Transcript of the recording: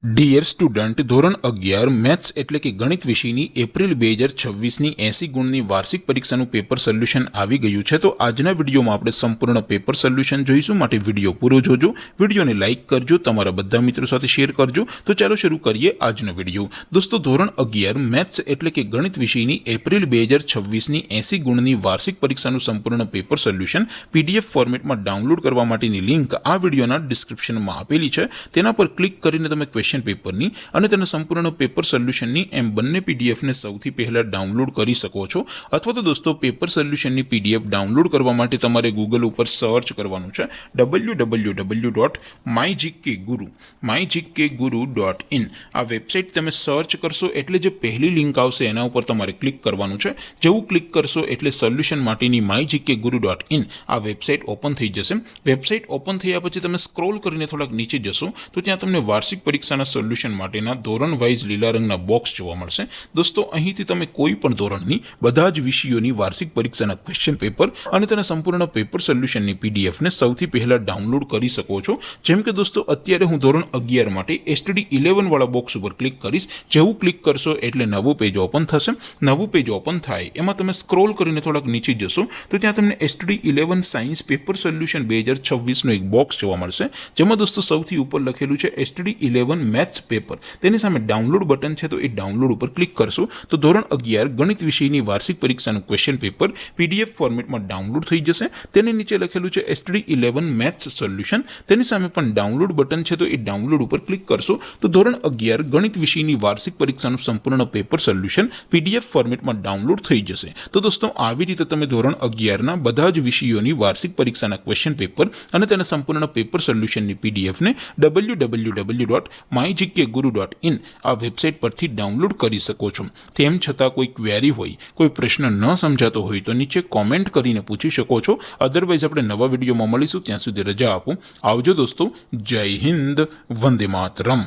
Dear student, ધોરણ 11 maths એટલે કે ગણિત વિષયની એપ્રિલ 2026ની 80 ગુણની વાર્ષિક પરીક્ષાનું પેપર સોલ્યુશન આવી ગયું છે। તો આજના વિડીયોમાં આપણે સંપૂર્ણ પેપર સોલ્યુશન જોઈશું, માટે વિડીયો પૂરો જોજો, વિડીયોને લાઇક કરજો, તમારા બધા મિત્રો સાથે શેર કરજો। તો ચાલો શરૂ કરીએ આજનો વિડીયો। દોસ્તો, ધોરણ 11 મેથ્સ એટલે કે ગણિત વિષયની એપ્રિલ 2026ની 80 ગુણની વાર્ષિક પરીક્ષાનું સંપૂર્ણ પેપર સોલ્યુશન PDF ફોર્મેટમાં ડાઉનલોડ કરવા માટેની લિંક આ વિડીયોના ડિસ્ક્રિપ્શનમાં આપેલી છે। તેના પર ક્લિક કરીને તમે ક્વેશ્ચન પેપરની અને તેના સંપૂર્ણ પેપર સોલ્યુશનની એમ બંને પીડીએફને સૌથી પહેલા ડાઉનલોડ કરી શકો છો। અથવા તો દોસ્તો, પેપર સોલ્યુશનની પીડીએફ ડાઉનલોડ કરવા માટે તમારે ગૂગલ ઉપર સર્ચ કરવાનું છે www.mygkguru.in। આ વેબસાઇટ તમે સર્ચ કરશો એટલે જે પહેલી લિંક આવશે એના ઉપર તમારે ક્લિક કરવાનું છે। જેવું ક્લિક કરશો એટલે સોલ્યુશન માટેની mygkguru.in આ વેબસાઇટ ઓપન થઈ જશે। વેબસાઇટ ઓપન થયા પછી તમે સ્ક્રોલ કરીને થોડાક નીચે જશો તો ત્યાં તમને વાર્ષિક પરીક્ષાના સોલ્યુશન માટેના ધોરણ વાઇઝ લીલા રંગના બોક્સ જોવા મળશે। દોસ્તો, અહીંથી તમે કોઈ પણ ધોરણની બધા જ વિષયોની વાર્ષિક પરીક્ષાના ક્વેશ્ચન પેપર અને તેના સંપૂર્ણ પેપર સોલ્યુશનની પીડીએફને સૌથી પહેલા ડાઉનલોડ કરી શકો છો। જેમ કે દોસ્તો, અત્યારે હું ધોરણ 11 માટે STD 11 વાળા બોક્સ ઉપર ક્લિક કરીશ। જેવું ક્લિક કરશો એટલે નવું પેજ ઓપન થશે। નવું પેજ ઓપન થાય એમાં તમે સ્ક્રોલ કરીને થોડાક નીચે જશો તો ત્યાં તમને STD 11 સાયન્સ પેપર સોલ્યુશન 2026નું એક બોક્સ જોવા મળશે, જેમાં દોસ્તો સૌથી ઉપર લખેલું છે STD 11 મેથ્સ પેપર। તેની સામે ડાઉનલોડ બટન છે, તો એ ડાઉનલોડ ઉપર ક્લિક કરશો તો ધોરણ 11 ગણિત વિષયની વાર્ષિક પરીક્ષાનું ક્વેશ્ચન પેપર PDF ફોર્મેટમાં ડાઉનલોડ થઈ જશે। તેની નીચે લખેલું છે STD 11 મેથ્સ સોલ્યુશન, તેની સામે પણ ડાઉનલોડ બટન છે, તો એ ડાઉનલોડ ઉપર ક્લિક કરશો તો ધોરણ 11 ગણિત વિષયની વાર્ષિક પરીક્ષાનું સંપૂર્ણ પેપર સોલ્યુશન PDF ફોર્મેટમાં ડાઉનલોડ થઈ જશે। તો દોસ્તો, આવી રીતે તમે ધોરણ 11ના બધા જ વિષયોની વાર્ષિક પરીક્ષાના ક્વેશ્ચન પેપર અને તેના સંપૂર્ણ પેપર સોલ્યુશનની પીડીએફને www.mygkguru.in આ વેબસાઇટ પરથી ડાઉનલોડ કરી શકો છો। તેમ છતાં કોઈ ક્વેરી હોય, કોઈ પ્રશ્ન ન સમજાતો હોય તો નીચે કોમેન્ટ કરીને પૂછી શકો છો। અધરવાઇઝ આપણે નવા વિડીયોમાં મળીશું, ત્યાં સુધી રજા આપો। આવજો દોસ્તો, જય હિન્દ, વંદે માતરમ।